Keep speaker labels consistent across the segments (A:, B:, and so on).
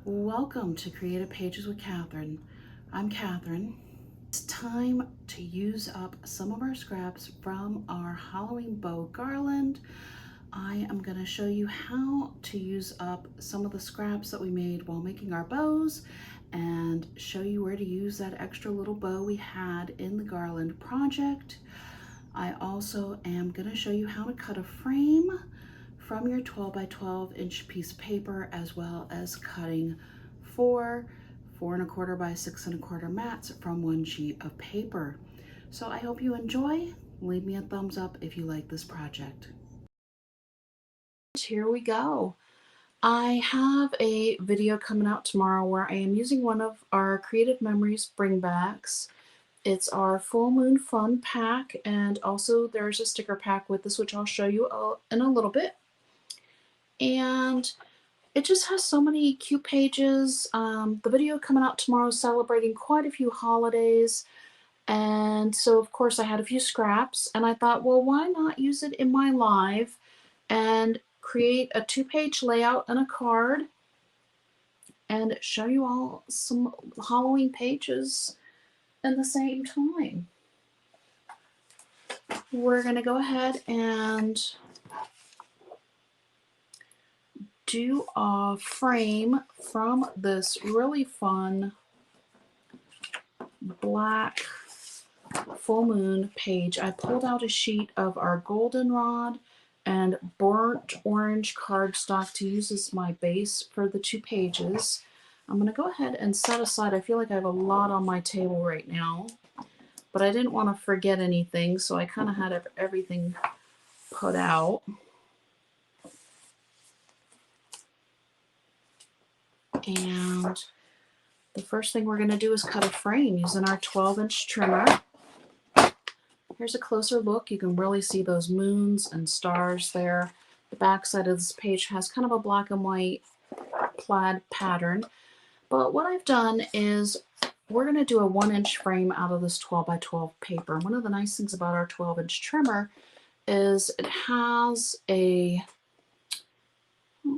A: Welcome to Creative Pages with Catherine. I'm Catherine. It's time to use up some of our scraps from our Halloween bow garland. I am going to show you how to use up some of the scraps that we made while making our bows and show you where to use that extra little bow we had in the garland project. I also am going to show you how to cut a frame from your 12 by 12 inch piece of paper, as well as cutting 4.25 by 6.25 mats from one sheet of paper. So I hope you enjoy. Leave me a thumbs up if you like this project. Here we go. I have a video coming out tomorrow where I am using one of our Creative Memories bringbacks. It's our Full Moon Fun pack, and also there's a sticker pack with this, which I'll show you in a little bit. And it just has so many cute pages. The video coming out tomorrow is celebrating quite a few holidays. And so, of course, I had a few scraps. And I thought, well, why not use it in my live and create a 2-page layout and a card and show you all some Halloween pages at the same time. We're going to go ahead and do a frame from this really fun black full moon page. I pulled out a sheet of our goldenrod and burnt orange cardstock to use as my base for the 2 pages. I'm going to go ahead and set aside, I feel like I have a lot on my table right now, but I didn't want to forget anything, so I kind of had everything put out. And the first thing we're going to do is cut a frame using our 12-inch trimmer. Here's a closer look. You can really see those moons and stars there. The back side of this page has kind of a black and white plaid pattern. But what I've done is we're going to do a 1-inch frame out of this 12 by 12 paper. One of the nice things about our 12-inch trimmer is it has a,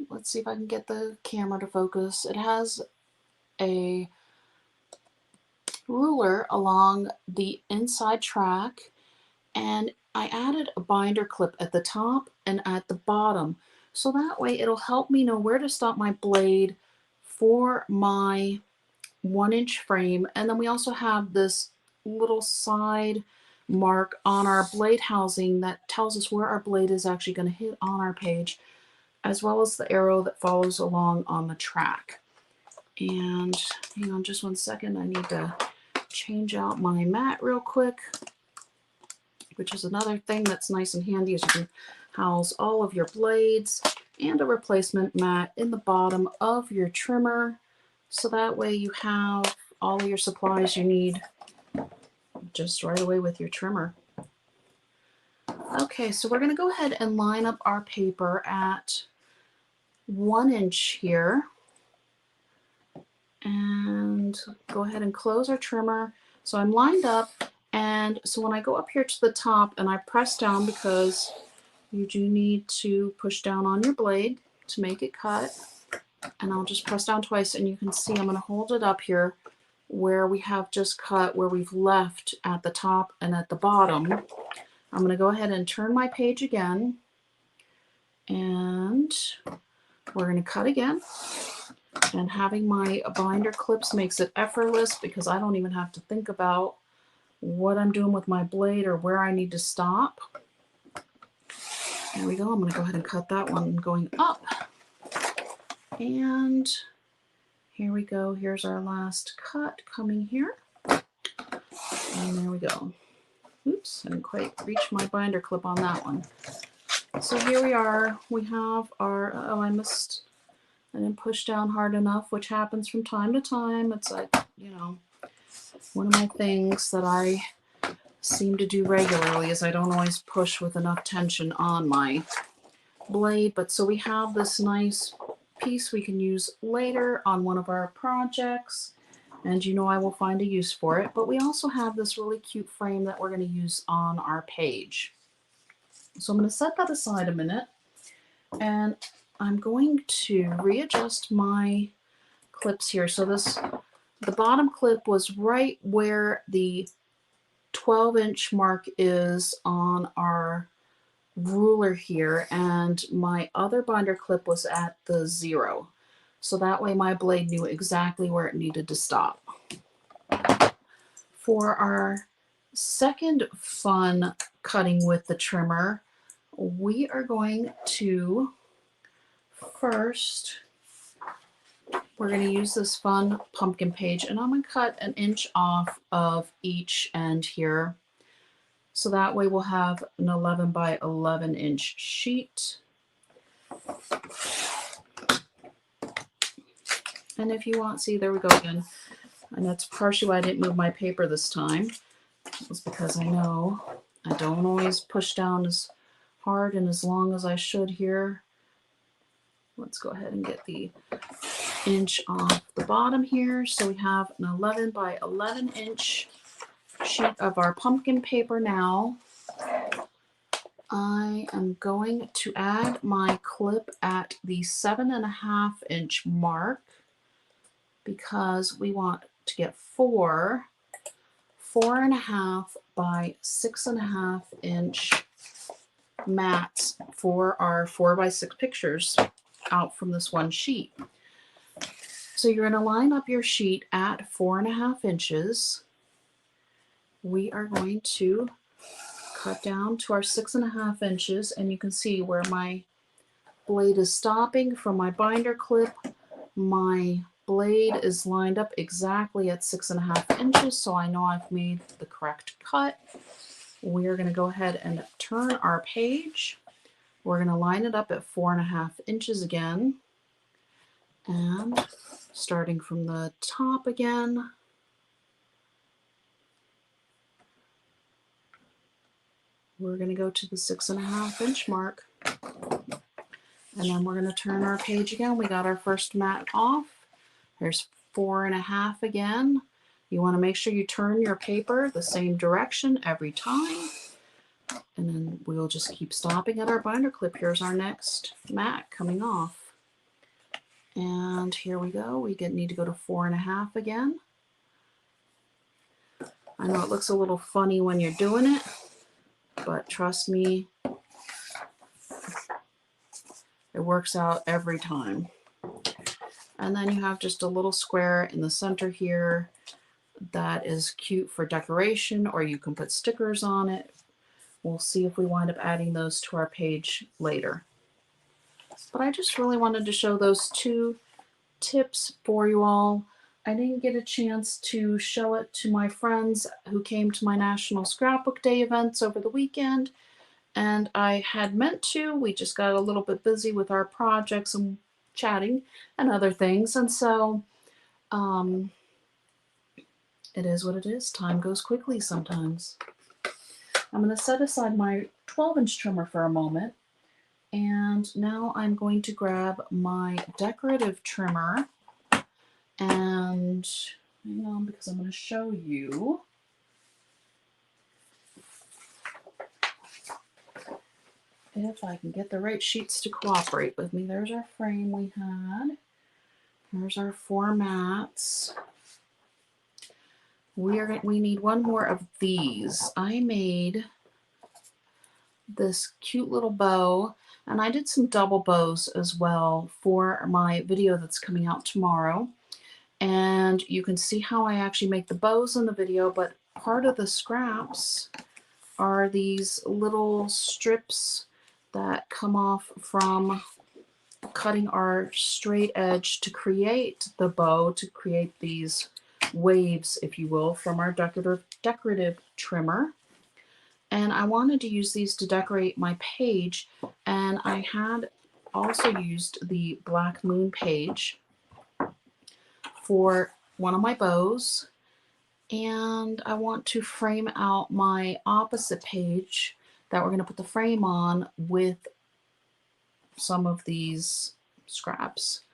A: let's see if I can get the camera to focus. It has a ruler along the inside track, and I added a binder clip at the top and at the bottom, so that way it'll help me know where to stop my blade for my 1-inch frame. And then we also have this little side mark on our blade housing that tells us where our blade is actually going to hit on our page, as well as the arrow that follows along on the track. And hang on just one second, I need to change out my mat real quick, which is another thing that's nice and handy, is you can house all of your blades and a replacement mat in the bottom of your trimmer, so that way you have all of your supplies you need just right away with your trimmer. Okay, so we're going to go ahead and line up our paper at 1 inch here, and go ahead and close our trimmer. So I'm lined up, and so when I go up here to the top and I press down, because you do need to push down on your blade to make it cut, and I'll just press down twice, and you can see I'm going to hold it up here where we have just cut, where we've left at the top and at the bottom. I'm going to go ahead and turn my page again, and we're going to cut again. And having my binder clips makes it effortless, because I don't even have to think about what I'm doing with my blade or where I need to stop. There we go. I'm going to go ahead and cut that one going up. And here we go. Here's our last cut coming here. And there we go. Oops, I didn't quite reach my binder clip on that one. So here we are. We have our, I didn't push down hard enough, which happens from time to time. It's like, you know, one of my things that I seem to do regularly is I don't always push with enough tension on my blade. But so we have this nice piece we can use later on one of our projects, and you know I will find a use for it. But we also have this really cute frame that we're going to use on our page. So I'm going to set that aside a minute, and I'm going to readjust my clips here. So the bottom clip was right where the 12-inch mark is on our ruler here, and my other binder clip was at the 0. So that way my blade knew exactly where it needed to stop. For our second fun cutting with the trimmer, we are going to first, we're going to use this fun pumpkin page, and I'm going to cut 1 inch off of each end here. So that way we'll have an 11 by 11 inch sheet. And if you want, see, there we go again. And that's partially why I didn't move my paper this time. It was because I know I don't always push down as hard and as long as I should here. Let's go ahead and get the inch off the bottom here. So we have an 11 by 11 inch sheet of our pumpkin paper now. I am going to add my clip at the 7.5 inch mark because we want to get 4.5 by 6.5 inch mats for our 4x6 pictures out from this one sheet. So you're going to line up your sheet at 4.5 inches. We are going to cut down to our 6.5 inches, and you can see where my blade is stopping from my binder clip. My blade is lined up exactly at 6.5 inches, so I know I've made the correct cut. We're going to go ahead and turn our page. We're going to line it up at 4.5 inches again, and starting from the top again, we're going to go to the 6.5 inch mark, and then we're going to turn our page again. We got our first mat off. There's 4.5 again. You want to make sure you turn your paper the same direction every time, and then we'll just keep stopping at our binder clip. Here's our next mat coming off, and here we go. We need to go to 4.5 again. I know it looks a little funny when you're doing it, but trust me, it works out every time. And then you have just a little square in the center here that is cute for decoration, or you can put stickers on it. We'll see if we wind up adding those to our page later. But I just really wanted to show those 2 tips for you all. I didn't get a chance to show it to my friends who came to my National Scrapbook Day events over the weekend, and I had meant to. We just got a little bit busy with our projects and chatting and other things, and so it is what it is. Time goes quickly sometimes. I'm going to set aside my 12-inch trimmer for a moment, and now I'm going to grab my decorative trimmer, and hang on, because I'm going to show you. If I can get the right sheets to cooperate with me. There's our frame we had. There's our 4 mats. We need 1 more of these. I made this cute little bow, and I did some double bows as well for my video that's coming out tomorrow. And you can see how I actually make the bows in the video, but part of the scraps are these little strips that come off from cutting our straight edge to create the bow, to create these waves, if you will, from our decorative trimmer. And I wanted to use these to decorate my page, and I had also used the Black Moon page for one of my bows, and I want to frame out my opposite page that we're going to put the frame on with some of these scraps,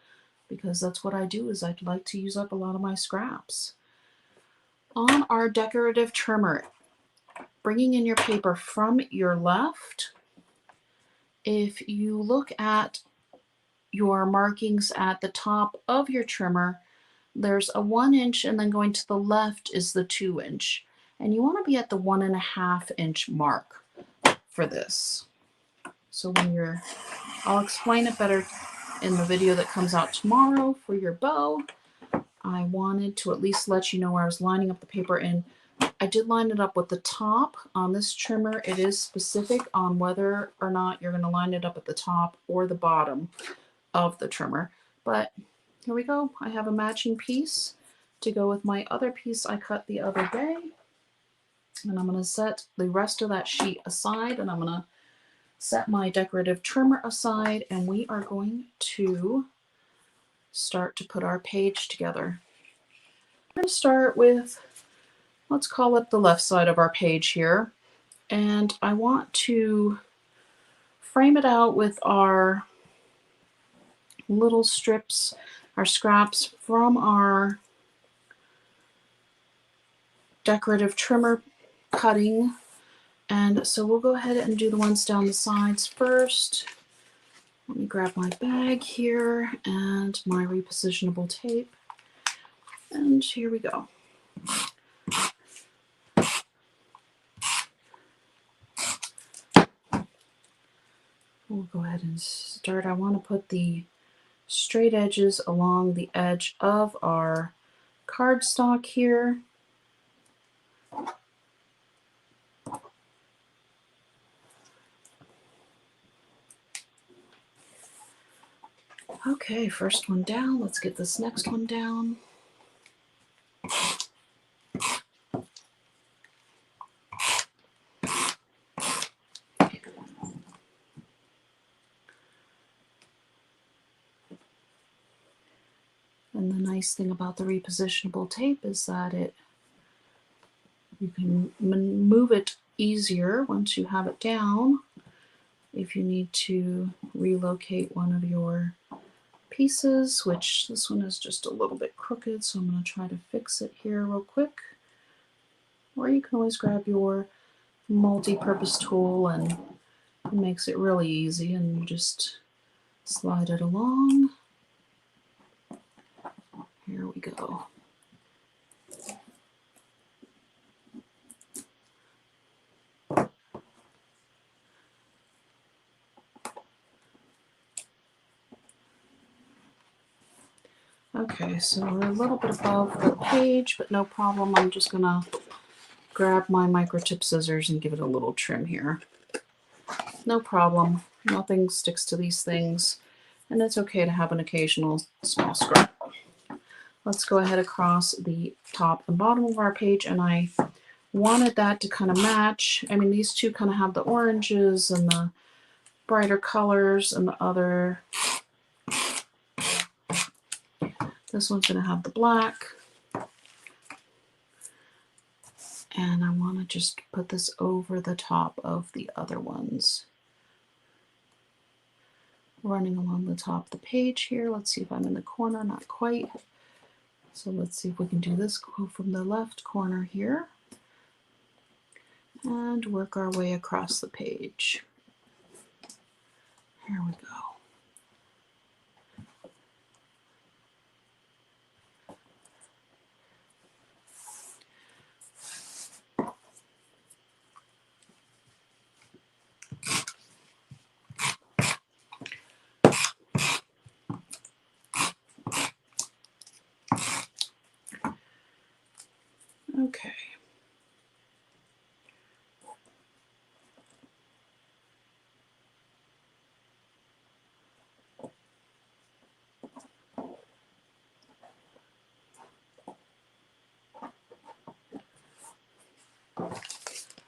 A: because that's what I do, is I'd like to use up a lot of my scraps. On our decorative trimmer, bringing in your paper from your left, if you look at your markings at the top of your trimmer, there's a 1 inch, and then going to the left is the 2 inch. And you want to be at the 1.5 inch mark for this. So when you're, I'll explain it better in the video that comes out tomorrow for your bow. I wanted to at least let you know where I was lining up the paper, and I did line it up with the top on this trimmer. It is specific on whether or not you're going to line it up at the top or the bottom of the trimmer. But here we go. I have a matching piece to go with my other piece I cut the other day. And I'm going to set the rest of that sheet aside, and I'm going to set my decorative trimmer aside, and we are going to start to put our page together. I'm going to start with, let's call it the left side of our page here. And I want to frame it out with our little strips, our scraps from our decorative trimmer cutting. And so we'll go ahead and do the ones down the sides first. Let me grab my bag here and my repositionable tape. And here we go. We'll go ahead and start. I want to put the straight edges along the edge of our cardstock here. Okay, first one down. Let's get this next one down. And the nice thing about the repositionable tape is that you can move it easier once you have it down if you need to relocate one of your pieces, which this one is just a little bit crooked, so I'm going to try to fix it here real quick. Or you can always grab your multi-purpose tool, and it makes it really easy, and you just slide it along. Here we go. Okay, so we're a little bit above the page, but no problem. I'm just gonna grab my microtip scissors and give it a little trim here. No problem. Nothing sticks to these things, and it's okay to have an occasional small scrap. Let's go ahead across the top and bottom of our page, and I wanted that to kind of match. I mean, these two kind of have the oranges and the brighter colors, and the other, this one's going to have the black. And I want to just put this over the top of the other ones. Running along the top of the page here. Let's see if I'm in the corner. Not quite. So let's see if we can do this. Go from the left corner here and work our way across the page. Here we go. Okay.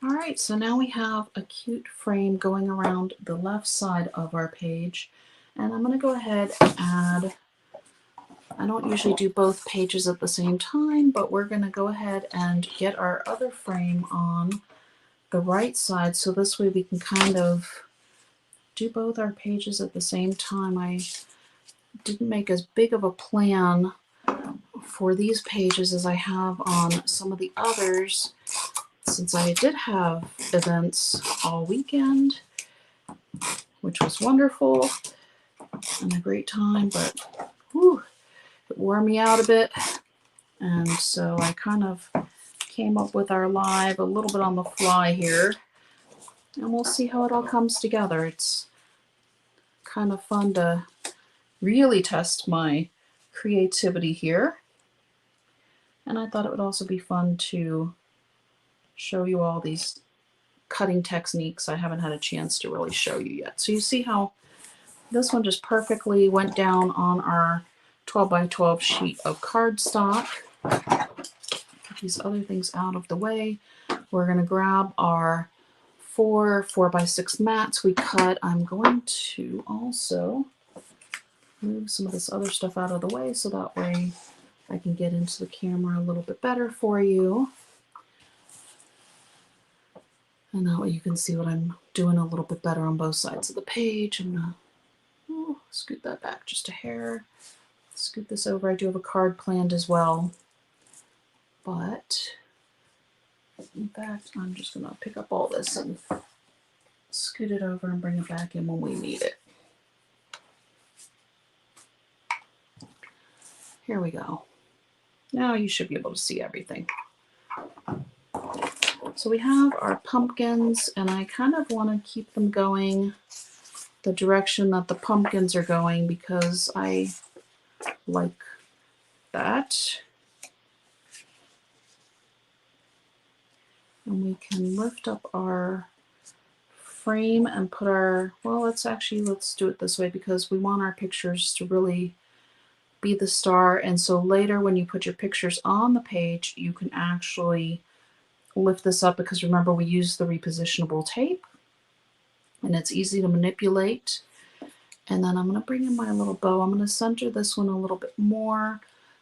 A: All right, so now we have a cute frame going around the left side of our page, and I'm going to go ahead and add, I don't usually do both pages at the same time, but we're going to go ahead and get our other frame on the right side, so this way we can kind of do both our pages at the same time. I didn't make as big of a plan for these pages as I have on some of the others, since I did have events all weekend, which was wonderful and a great time, but whew, it wore me out a bit And so I kind of came up with our live a little bit on the fly here, and we'll see how it all comes together. It's kind of fun to really test my creativity here. And I thought it would also be fun to show you all these cutting techniques I haven't had a chance to really show you yet. So you see how this one just perfectly went down on our 12 by 12 sheet of cardstock. Get these other things out of the way. We're going to grab our 4 by 6 mats we cut. I'm going to also move some of this other stuff out of the way so that way I can get into the camera a little bit better for you. And that way you can see what I'm doing a little bit better on both sides of the page. I'm going to scoot that back just a hair. Scoot this over. I do have a card planned as well. But in fact, I'm just going to pick up all this and scoot it over and bring it back in when we need it. Here we go. Now you should be able to see everything. So we have our pumpkins, and I kind of want to keep them going the direction that the pumpkins are going because I like that. And we can lift up our frame and put our, well, let's do it this way because we want our pictures to really be the star. And so later when you put your pictures on the page, you can actually lift this up because remember we use the repositionable tape and it's easy to manipulate. And then I'm going to bring in my little bow. I'm going to center this one a little bit more.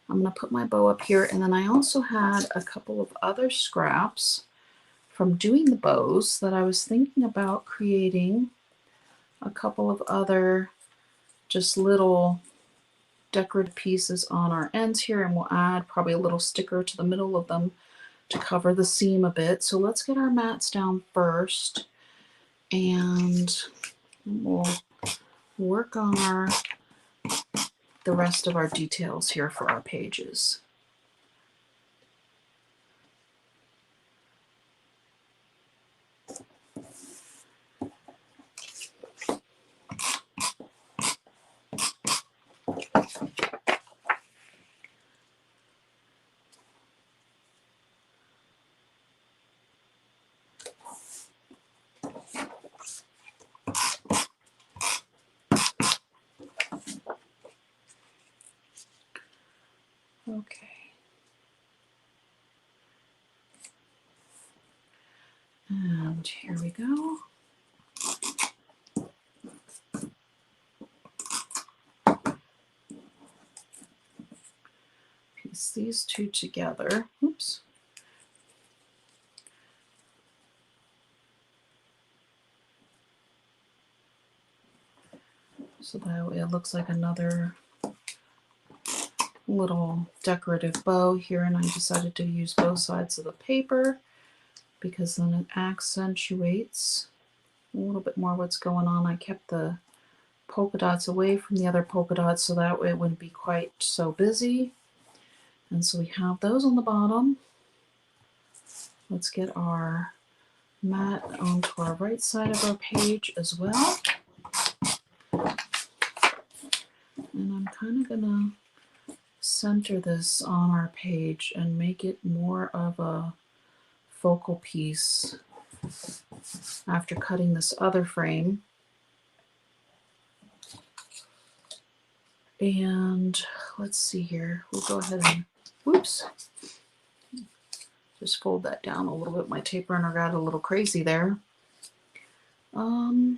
A: I'm going to put my bow up here. And then I also had a couple of other scraps from doing the bows that I was thinking about creating a couple of other just little decorative pieces on our ends here, and we'll add probably a little sticker to the middle of them to cover the seam a bit. So let's get our mats down first and we'll work on the rest of our details here for our pages. Okay. And here we go. Piece these two together. Oops. So that way it looks like another little decorative bow here, and I decided to use both sides of the paper because then it accentuates a little bit more what's going on. I kept the polka dots away from the other polka dots so that way it wouldn't be quite so busy. And so we have those on the bottom. Let's get our mat onto our right side of our page as well. And I'm kind of gonna center this on our page and make it more of a focal piece after cutting this other frame. And let's see here, we'll go ahead and, whoops, just fold that down a little bit. My tape runner got a little crazy there. I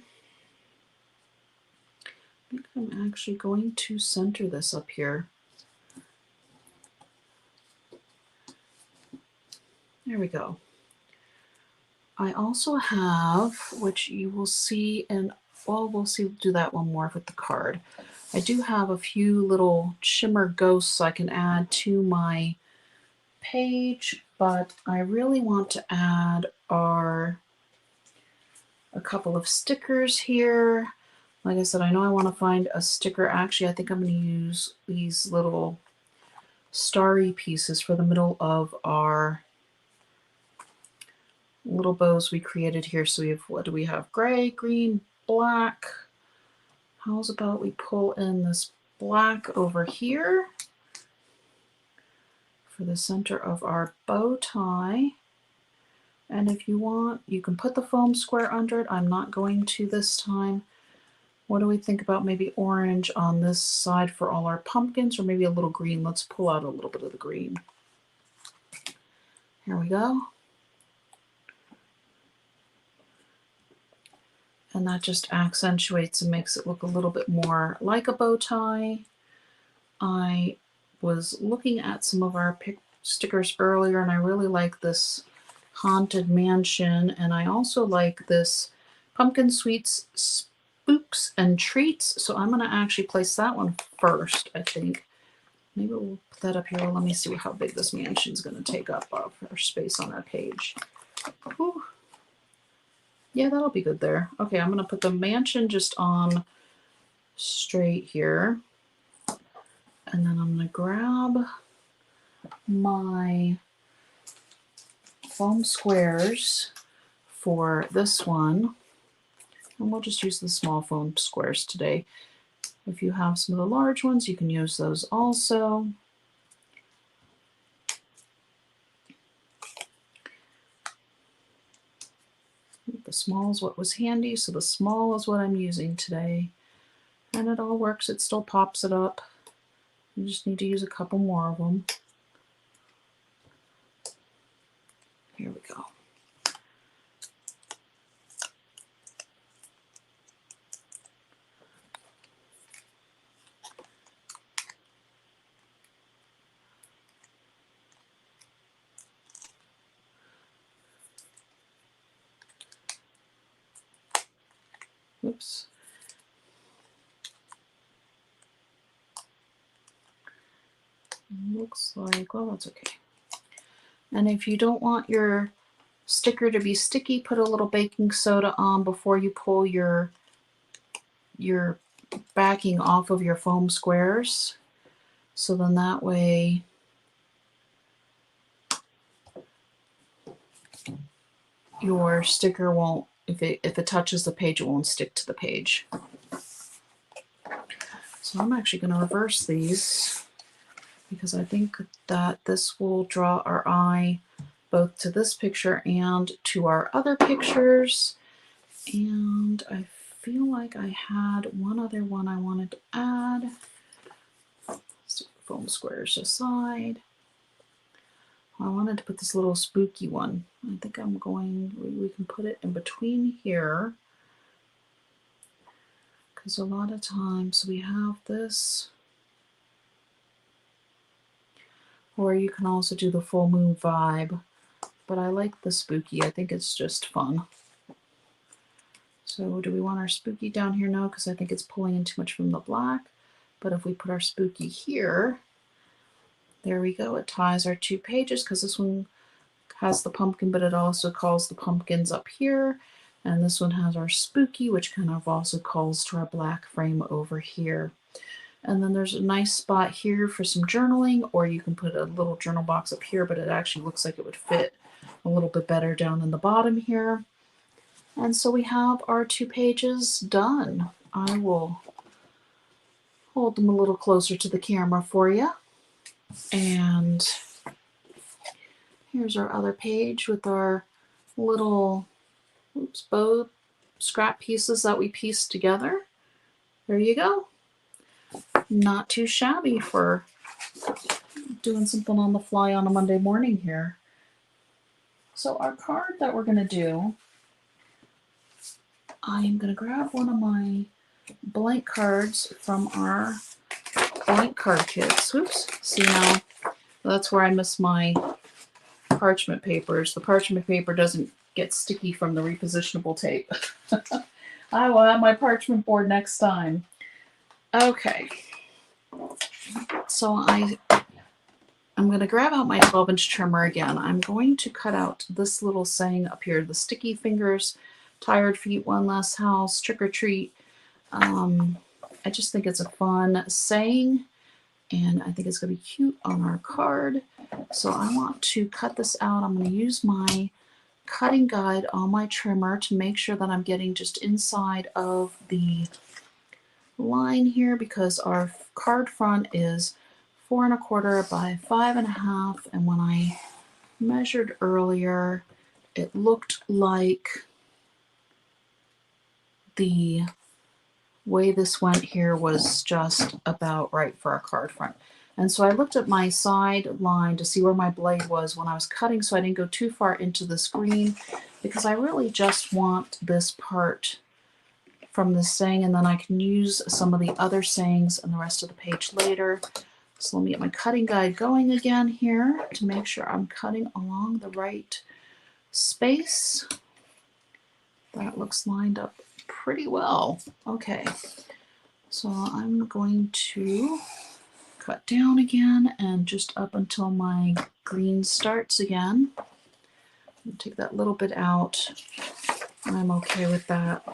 A: think I'm actually going to center this up here. There we go. I also have, which you will see, and well, we'll do that one more with the card. I do have a few little shimmer ghosts I can add to my page, but I really want to add a couple of stickers here. Like I said, I know I want to find a sticker. Actually, I think I'm going to use these little starry pieces for the middle of our little bows we created here. So we have, what do we have? Gray, green, black. How's about we pull in this black over here for the center of our bow tie. And if you want, you can put the foam square under it. I'm not going to this time. What do we think about maybe orange on this side for all our pumpkins, or maybe a little green? Let's pull out a little bit of the green. Here we go. And that just accentuates and makes it look a little bit more like a bow tie. I was looking at some of our stickers earlier, and I really like this Haunted Mansion, and I also like this Pumpkin Sweets Spooks and Treats. So I'm going to actually place that one first, I think. Maybe we'll put that up here. Well, let me see how big this mansion is going to take up our space on our page. Whew. Yeah, that'll be good there. Okay, I'm going to put the mansion just on straight here. And then I'm going to grab my foam squares for this one. And we'll just use the small foam squares today. If you have some of the large ones, you can use those also. The small is what was handy, so the small is what I'm using today. And it all works. It still pops it up. You just need to use a couple more of them. Here we go. Oops. Looks like, well, that's okay. And if you don't want your sticker to be sticky, put a little baking soda on before you pull your backing off of your foam squares. So then that way your sticker won't, if it touches the page, it won't stick to the page. So I'm actually going to reverse these because I think that this will draw our eye both to this picture and to our other pictures. And I feel like I had one other one I wanted to add. Let's do foam squares aside. I wanted to put this little spooky one. I think I'm going, we can put it in between here. Because a lot of times we have this. Or you can also do the full moon vibe. But I like the spooky. I think it's just fun. So do we want our spooky down here? No, because I think it's pulling in too much from the black. But if we put our spooky here, there we go. It ties our two pages because this one has the pumpkin, but it also calls the pumpkins up here. And this one has our spooky, which kind of also calls to our black frame over here. And then there's a nice spot here for some journaling, or you can put a little journal box up here, but it actually looks like it would fit a little bit better down in the bottom here. And so we have our two pages done. I will hold them a little closer to the camera for you. And here's our other page with our little bow scrap pieces that we pieced together. There you go. Not too shabby for doing something on the fly on a Monday morning here. So our card that we're going to do, I'm going to grab one of my blank cards from our blank card kits. Oops. See now, that's where I miss my parchment papers. The parchment paper doesn't get sticky from the repositionable tape. I will have my parchment board next time. Okay. So I'm going to grab out my 12-inch trimmer again. I'm going to cut out this little saying up here, the sticky fingers, tired feet, one last house, trick or treat. I just think it's a fun saying, and I think it's going to be cute on our card. So I want to cut this out. I'm going to use my cutting guide on my trimmer to make sure that I'm getting just inside of the line here, because our card front is 4 1/4 by 5 1/2, and when I measured earlier, it looked like the way this went here was just about right for a card front. And so I looked at my side line to see where my blade was when I was cutting, so I didn't go too far into this green, because I really just want this part from this saying, and then I can use some of the other sayings and the rest of the page later. So let me get my cutting guide going again here to make sure I'm cutting along the right space. That looks lined up pretty well. Okay, so I'm going to cut down again and just up until my green starts again. Take that little bit out. I'm okay with that.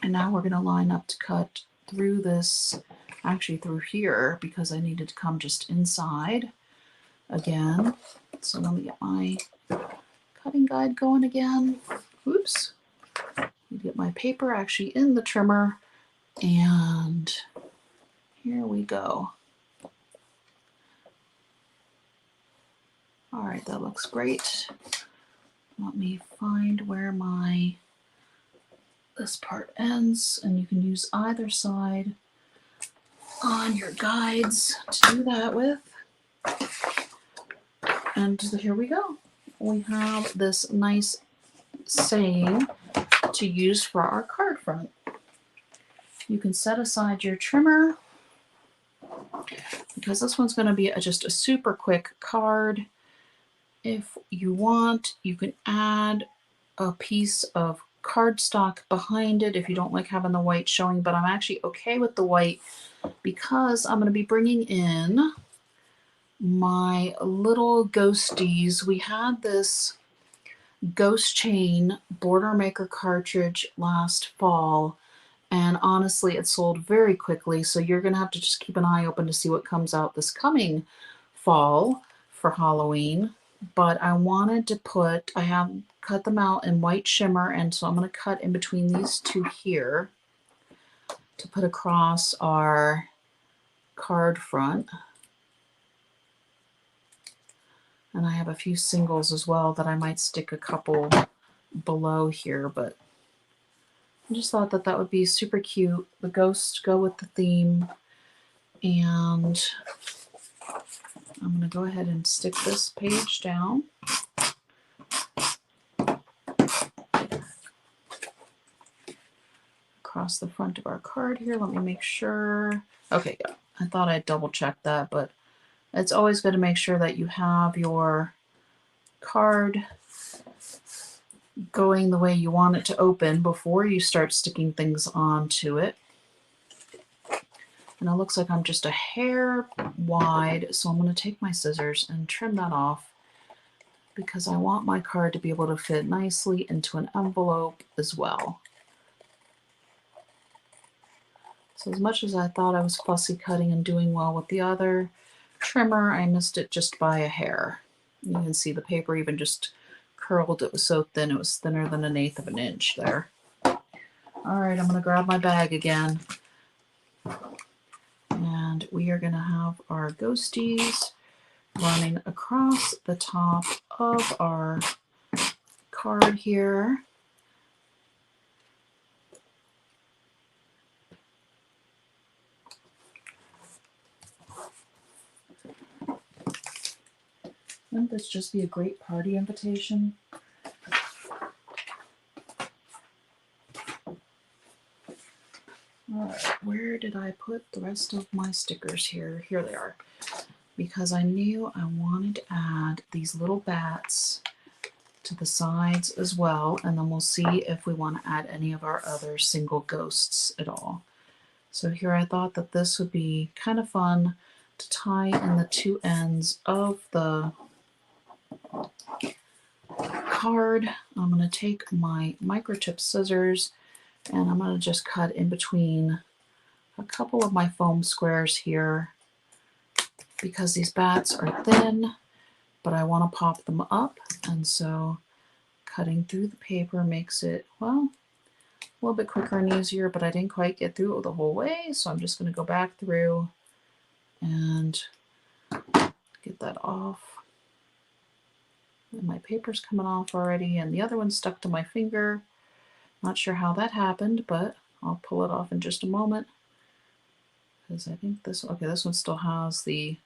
A: And now we're going to line up to cut through this, actually through here, because I needed to come just inside again. So let me get my cutting guide going again. Oops. Get my paper actually in the trimmer, and here we go. All right, that looks great. Let me find where this part ends, and you can use either side on your guides to do that with. And here we go. We have this nice saying to use for our card front. You can set aside your trimmer, because this one's going to be just a super quick card. If you want, you can add a piece of cardstock behind it if you don't like having the white showing, but I'm actually okay with the white because I'm going to be bringing in my little ghosties. We had this Ghost Chain Border Maker cartridge last fall, and honestly it sold very quickly, so you're going to have to just keep an eye open to see what comes out this coming fall for Halloween. But I wanted to put, I have cut them out in white shimmer, and so I'm going to cut in between these two here to put across our card front. And I have a few singles as well that I might stick a couple below here, but I just thought that that would be super cute. The ghosts go with the theme, and I'm going to go ahead and stick this page down. Across the front of our card here. Let me make sure. Okay, yeah. I thought I'd double check that, but it's always good to make sure that you have your card going the way you want it to open before you start sticking things onto it. And it looks like I'm just a hair wide, so I'm going to take my scissors and trim that off, because I want my card to be able to fit nicely into an envelope as well. So as much as I thought I was fussy cutting and doing well with the other trimmer, I missed it just by a hair. You can see the paper even just curled. It was so thin, it was thinner than 1/8 of an inch there. All right, I'm going to grab my bag again. And we are going to have our ghosties running across the top of our card here. Wouldn't this just be a great party invitation? All right, where did I put the rest of my stickers here? Here they are. Because I knew I wanted to add these little bats to the sides as well, and then we'll see if we want to add any of our other single ghosts at all. So here I thought that this would be kind of fun to tie in the two ends of the card. I'm going to take my microtip scissors, and I'm going to just cut in between a couple of my foam squares here because these bats are thin, but I want to pop them up, and so cutting through the paper makes it, well, a little bit quicker and easier, but I didn't quite get through it the whole way, so I'm just going to go back through and get that off. And my paper's coming off already, and the other one's stuck to my finger. Not sure how that happened, but I'll pull it off in just a moment. Because I think this, okay, this one still has the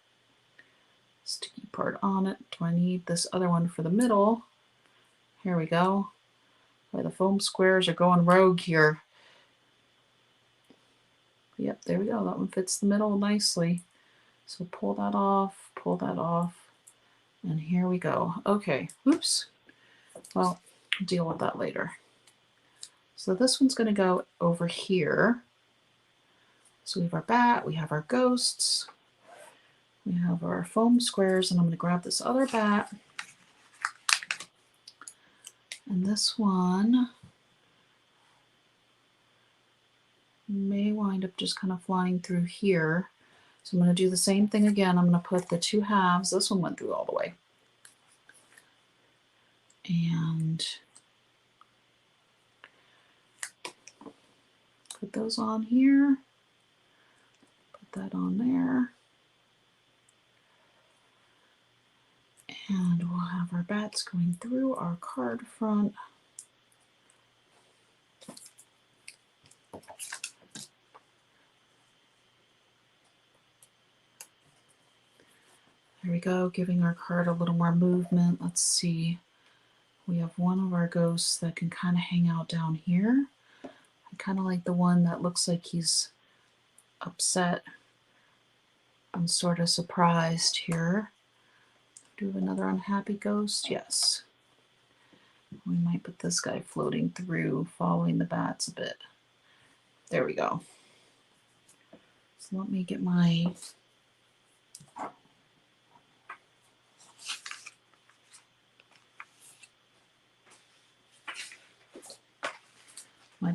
A: sticky part on it. Do I need this other one for the middle? Here we go. Boy, the foam squares are going rogue here. Yep, there we go. That one fits the middle nicely. So pull that off, and here we go. Okay, oops. Well, I'll deal with that later. So this one's going to go over here. So we have our bat, we have our ghosts, we have our foam squares, and I'm going to grab this other bat. And this one may wind up just kind of flying through here. So I'm going to do the same thing again. I'm going to put the two halves. This one went through all the way. And put those on here. Put that on there. And we'll have our bats going through our card front. There we go, giving our card a little more movement. Let's see. We have one of our ghosts that can kind of hang out down here. I kind of like the one that looks like he's upset and sort of surprised here. Do we have another unhappy ghost? Yes. We might put this guy floating through, following the bats a bit. There we go. So let me get my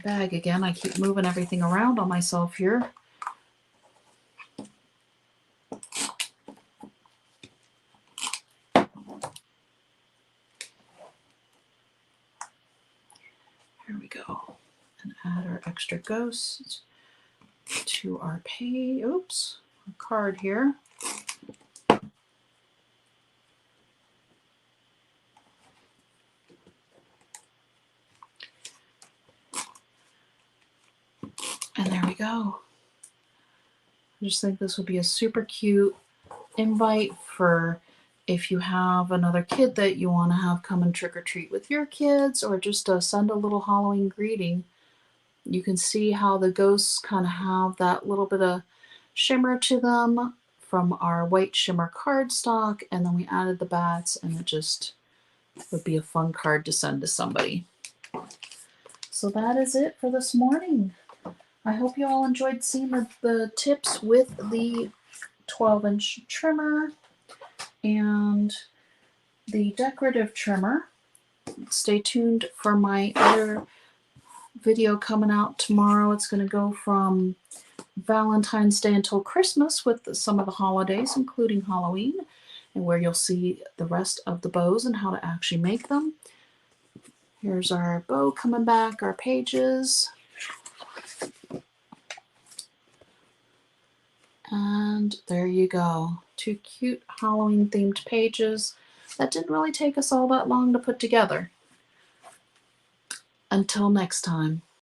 A: bag again. I keep moving everything around on myself here. Here we go. And add our extra ghosts to our card here. And there we go. I just think this would be a super cute invite for if you have another kid that you want to have come and trick or treat with your kids, or just send a little Halloween greeting. You can see how the ghosts kind of have that little bit of shimmer to them from our white shimmer cardstock, and then we added the bats, and it just would be a fun card to send to somebody. So that is it for this morning. I hope you all enjoyed seeing the tips with the 12-inch trimmer and the decorative trimmer. Stay tuned for my other video coming out tomorrow. It's going to go from Valentine's Day until Christmas with some of the holidays, including Halloween, and where you'll see the rest of the bows and how to actually make them. Here's our bow coming back, our pages. And there you go. 2 cute Halloween themed pages that didn't really take us all that long to put together. Until next time.